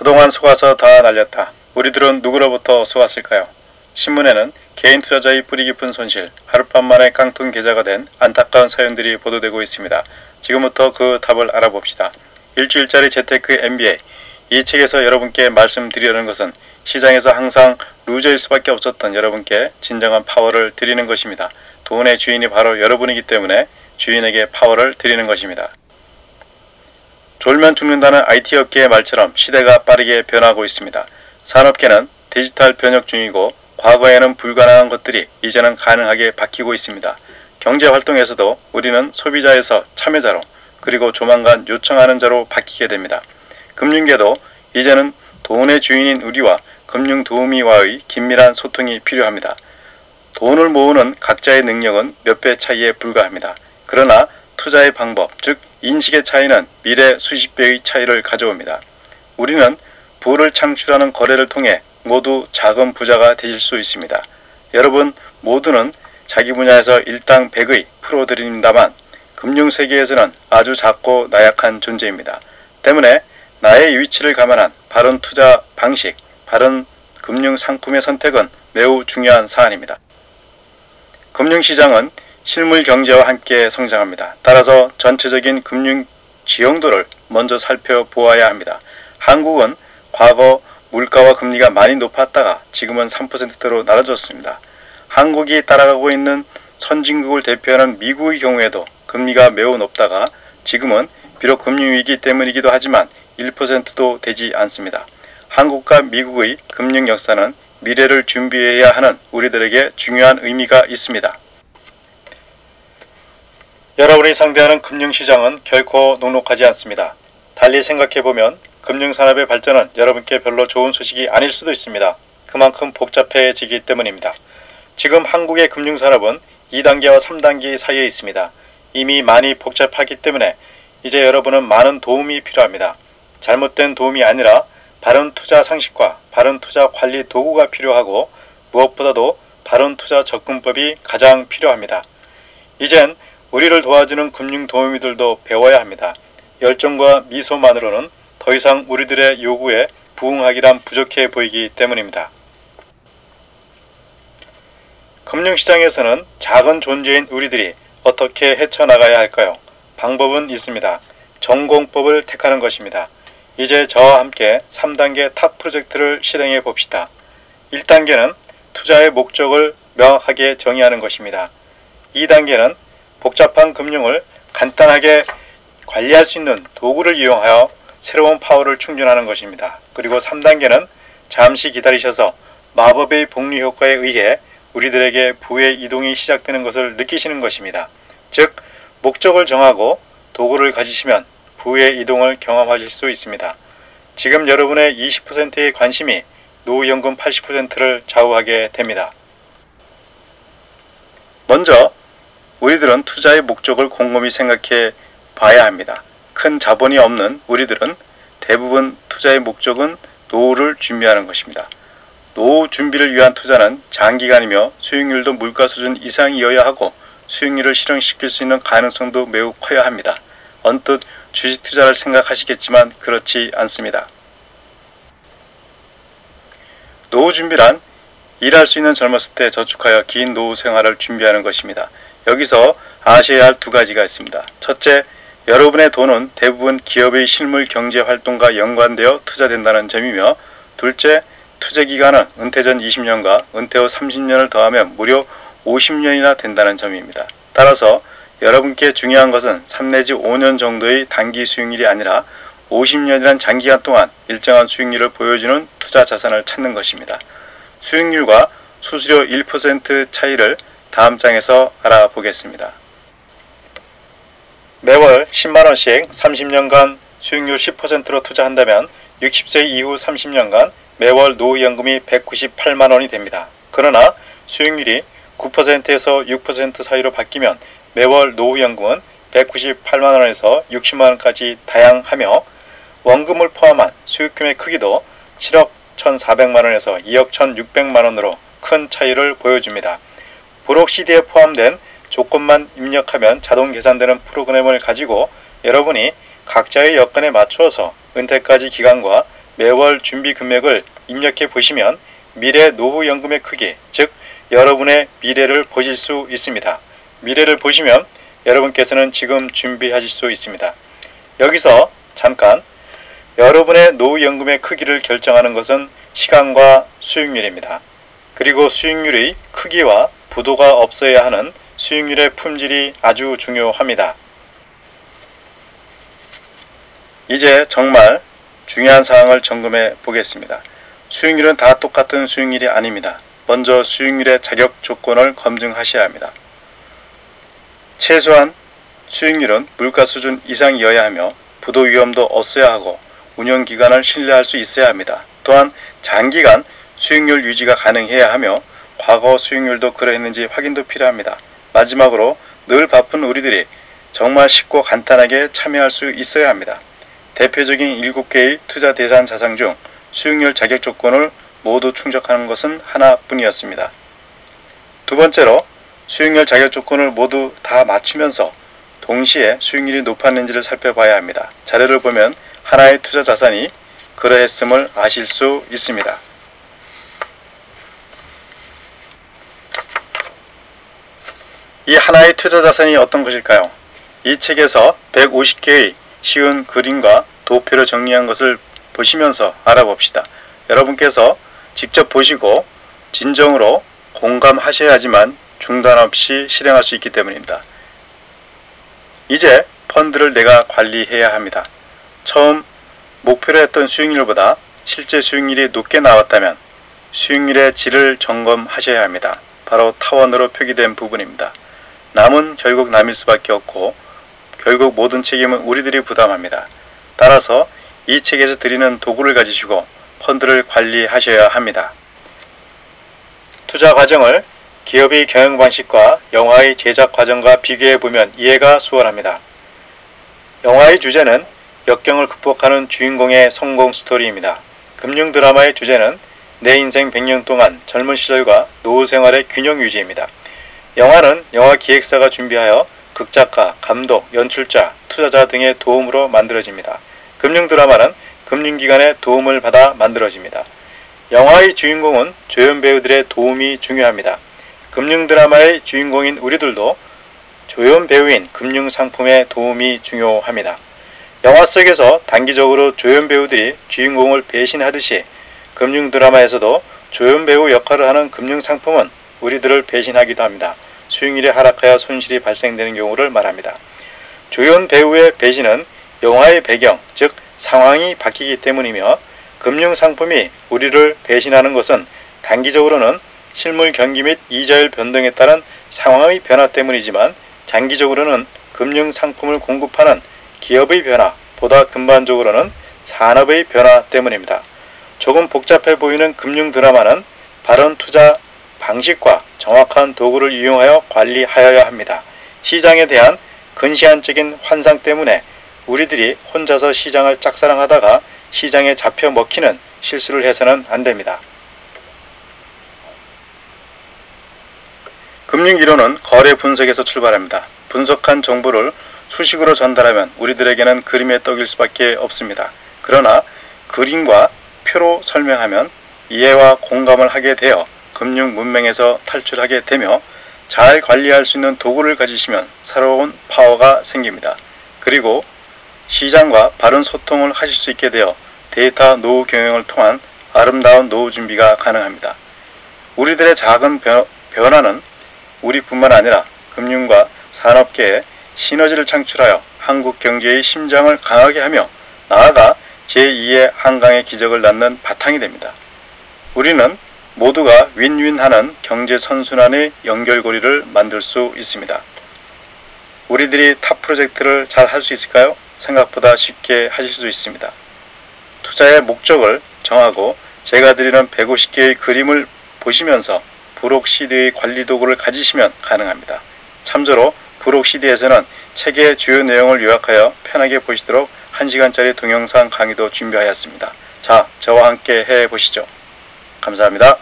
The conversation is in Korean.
그동안 속아서 다 날렸다. 우리들은 누구로부터 속았을까요? 신문에는 개인 투자자의 뿌리 깊은 손실, 하룻밤 만에 깡통 계좌가 된 안타까운 사연들이 보도되고 있습니다. 지금부터 그 답을 알아봅시다. 일주일짜리 재테크 MBA. 이 책에서 여러분께 말씀드리려는 것은 시장에서 항상 루저일 수밖에 없었던 여러분께 진정한 파워를 드리는 것입니다. 돈의 주인이 바로 여러분이기 때문에 주인에게 파워를 드리는 것입니다. 졸면 죽는다는 IT 업계의 말처럼 시대가 빠르게 변하고 있습니다. 산업계는 디지털 변혁 중이고 과거에는 불가능한 것들이 이제는 가능하게 바뀌고 있습니다. 경제활동에서도 우리는 소비자에서 참여자로 그리고 조만간 요청하는 자로 바뀌게 됩니다. 금융계도 이제는 돈의 주인인 우리와 금융도우미와의 긴밀한 소통이 필요합니다. 돈을 모으는 각자의 능력은 몇 배 차이에 불과합니다. 그러나 투자의 방법, 즉 인식의 차이는 미래 수십 배의 차이를 가져옵니다. 우리는 부를 창출하는 거래를 통해 모두 작은 부자가 되실 수 있습니다. 여러분 모두는 자기 분야에서 일당 100의 프로들입니다만 금융세계에서는 아주 작고 나약한 존재입니다. 때문에 나의 위치를 감안한 바른 투자 방식, 바른 금융상품의 선택은 매우 중요한 사안입니다. 금융시장은 실물 경제와 함께 성장합니다. 따라서 전체적인 금융 지형도를 먼저 살펴보아야 합니다. 한국은 과거 물가와 금리가 많이 높았다가 지금은 3%대로 낮아졌습니다. 한국이 따라가고 있는 선진국을 대표하는 미국의 경우에도 금리가 매우 높다가 지금은 비록 금융위기 때문이기도 하지만 1%도 되지 않습니다. 한국과 미국의 금융 역사는 미래를 준비해야 하는 우리들에게 중요한 의미가 있습니다. 여러분이 상대하는 금융시장은 결코 녹록하지 않습니다. 달리 생각해보면 금융산업의 발전은 여러분께 별로 좋은 소식이 아닐 수도 있습니다. 그만큼 복잡해지기 때문입니다. 지금 한국의 금융산업은 2단계와 3단계 사이에 있습니다. 이미 많이 복잡하기 때문에 이제 여러분은 많은 도움이 필요합니다. 잘못된 도움이 아니라 바른 투자 상식과 바른 투자 관리 도구가 필요하고 무엇보다도 바른 투자 접근법이 가장 필요합니다. 이젠 우리를 도와주는 금융 도우미들도 배워야 합니다. 열정과 미소만으로는 더 이상 우리들의 요구에 부응하기란 부족해 보이기 때문입니다. 금융시장에서는 작은 존재인 우리들이 어떻게 헤쳐나가야 할까요? 방법은 있습니다. 전공법을 택하는 것입니다. 이제 저와 함께 3단계 탑 프로젝트를 실행해 봅시다. 1단계는 투자의 목적을 명확하게 정의하는 것입니다. 2단계는 복잡한 금융을 간단하게 관리할 수 있는 도구를 이용하여 새로운 파워를 충전하는 것입니다. 그리고 3단계는 잠시 기다리셔서 마법의 복리 효과에 의해 우리들에게 부의 이동이 시작되는 것을 느끼시는 것입니다. 즉, 목적을 정하고 도구를 가지시면 부의 이동을 경험하실 수 있습니다. 지금 여러분의 20%의 관심이 노후연금 80%를 좌우하게 됩니다. 먼저 우리들은 투자의 목적을 곰곰이 생각해 봐야 합니다. 큰 자본이 없는 우리들은 대부분 투자의 목적은 노후를 준비하는 것입니다. 노후 준비를 위한 투자는 장기간이며 수익률도 물가 수준 이상이어야 하고 수익률을 실현시킬 수 있는 가능성도 매우 커야 합니다. 언뜻 주식 투자를 생각하시겠지만 그렇지 않습니다. 노후 준비란 일할 수 있는 젊었을 때 저축하여 긴 노후 생활을 준비하는 것입니다. 여기서 아셔야 할 두 가지가 있습니다. 첫째, 여러분의 돈은 대부분 기업의 실물 경제 활동과 연관되어 투자된다는 점이며, 둘째, 투자 기간은 은퇴 전 20년과 은퇴 후 30년을 더하면 무려 50년이나 된다는 점입니다. 따라서 여러분께 중요한 것은 3 내지 5년 정도의 단기 수익률이 아니라 50년이란 장기간 동안 일정한 수익률을 보여주는 투자 자산을 찾는 것입니다. 수익률과 수수료 1% 차이를 다음 장에서 알아보겠습니다. 매월 10만원씩 30년간 수익률 10%로 투자한다면 60세 이후 30년간 매월 노후연금이 198만원이 됩니다. 그러나 수익률이 9%에서 6% 사이로 바뀌면 매월 노후연금은 198만원에서 60만원까지 다양하며 원금을 포함한 수익금의 크기도 7억 1,400만원에서 2억 1,600만원으로 큰 차이를 보여줍니다. 브록 CD에 포함된 조건만 입력하면 자동 계산되는 프로그램을 가지고 여러분이 각자의 여건에 맞추어서 은퇴까지 기간과 매월 준비 금액을 입력해 보시면 미래 노후연금의 크기, 즉 여러분의 미래를 보실 수 있습니다. 미래를 보시면 여러분께서는 지금 준비하실 수 있습니다. 여기서 잠깐, 여러분의 노후연금의 크기를 결정하는 것은 시간과 수익률입니다. 그리고 수익률의 크기와 부도가 없어야 하는 수익률의 품질이 아주 중요합니다. 이제 정말 중요한 사항을 점검해 보겠습니다. 수익률은 다 똑같은 수익률이 아닙니다. 먼저 수익률의 자격 조건을 검증하셔야 합니다. 최소한 수익률은 물가 수준 이상이어야 하며 부도 위험도 없어야 하고 운영기간을 신뢰할 수 있어야 합니다. 또한 장기간 수익률 유지가 가능해야 하며 과거 수익률도 그러했는지 확인도 필요합니다. 마지막으로 늘 바쁜 우리들이 정말 쉽고 간단하게 참여할 수 있어야 합니다. 대표적인 7개의 투자 대상 자산 중 수익률 자격 조건을 모두 충족하는 것은 하나뿐이었습니다. 두 번째로 수익률 자격 조건을 모두 다 맞추면서 동시에 수익률이 높았는지를 살펴봐야 합니다. 자료를 보면 하나의 투자 자산이 그러했음을 아실 수 있습니다. 이 하나의 투자 자산이 어떤 것일까요? 이 책에서 150개의 쉬운 그림과 도표로 정리한 것을 보시면서 알아봅시다. 여러분께서 직접 보시고 진정으로 공감하셔야지만 중단 없이 실행할 수 있기 때문입니다. 이제 펀드를 내가 관리해야 합니다. 처음 목표로 했던 수익률보다 실제 수익률이 높게 나왔다면 수익률의 질을 점검하셔야 합니다. 바로 타원으로 표기된 부분입니다. 남은 결국 남일 수밖에 없고 결국 모든 책임은 우리들이 부담합니다. 따라서 이 책에서 드리는 도구를 가지시고 펀드를 관리하셔야 합니다. 투자 과정을 기업의 경영 방식과 영화의 제작 과정과 비교해 보면 이해가 수월합니다. 영화의 주제는 역경을 극복하는 주인공의 성공 스토리입니다. 금융 드라마의 주제는 내 인생 100년 동안 젊은 시절과 노후 생활의 균형 유지입니다. 영화는 영화 기획사가 준비하여 극작가, 감독, 연출자, 투자자 등의 도움으로 만들어집니다. 금융 드라마는 금융기관의 도움을 받아 만들어집니다. 영화의 주인공은 조연 배우들의 도움이 중요합니다. 금융 드라마의 주인공인 우리들도 조연 배우인 금융 상품의 도움이 중요합니다. 영화 속에서 단기적으로 조연 배우들이 주인공을 배신하듯이 금융 드라마에서도 조연 배우 역할을 하는 금융 상품은 우리들을 배신하기도 합니다. 수익률이 하락하여 손실이 발생되는 경우를 말합니다. 조연 배우의 배신은 영화의 배경, 즉 상황이 바뀌기 때문이며 금융 상품이 우리를 배신하는 것은 단기적으로는 실물 경기 및 이자율 변동에 따른 상황의 변화 때문이지만 장기적으로는 금융 상품을 공급하는 기업의 변화, 보다 근본적으로는 산업의 변화 때문입니다. 조금 복잡해 보이는 금융 드라마는 바른 투자 방식과 정확한 도구를 이용하여 관리하여야 합니다. 시장에 대한 근시안적인 환상 때문에 우리들이 혼자서 시장을 짝사랑하다가 시장에 잡혀 먹히는 실수를 해서는 안됩니다. 금융이론은 거래 분석에서 출발합니다. 분석한 정보를 수식으로 전달하면 우리들에게는 그림의 떡일 수밖에 없습니다. 그러나 그림과 표로 설명하면 이해와 공감을 하게 되어 금융 문맹에서 탈출하게 되며 잘 관리할 수 있는 도구를 가지시면 새로운 파워가 생깁니다. 그리고 시장과 바른 소통을 하실 수 있게 되어 데이터 노후 경영을 통한 아름다운 노후 준비가 가능합니다. 우리들의 작은 변화는 우리뿐만 아니라 금융과 산업계에 시너지를 창출하여 한국 경제의 심장을 강하게 하며 나아가 제2의 한강의 기적을 낳는 바탕이 됩니다. 우리는 모두가 윈윈하는 경제 선순환의 연결고리를 만들 수 있습니다. 우리들이 탑 프로젝트를 잘 할 수 있을까요? 생각보다 쉽게 하실 수 있습니다. 투자의 목적을 정하고 제가 드리는 150개의 그림을 보시면서 브록 CD의 관리 도구를 가지시면 가능합니다. 참조로 브록 CD에서는 책의 주요 내용을 요약하여 편하게 보시도록 1시간짜리 동영상 강의도 준비하였습니다. 자, 저와 함께 해보시죠. 감사합니다.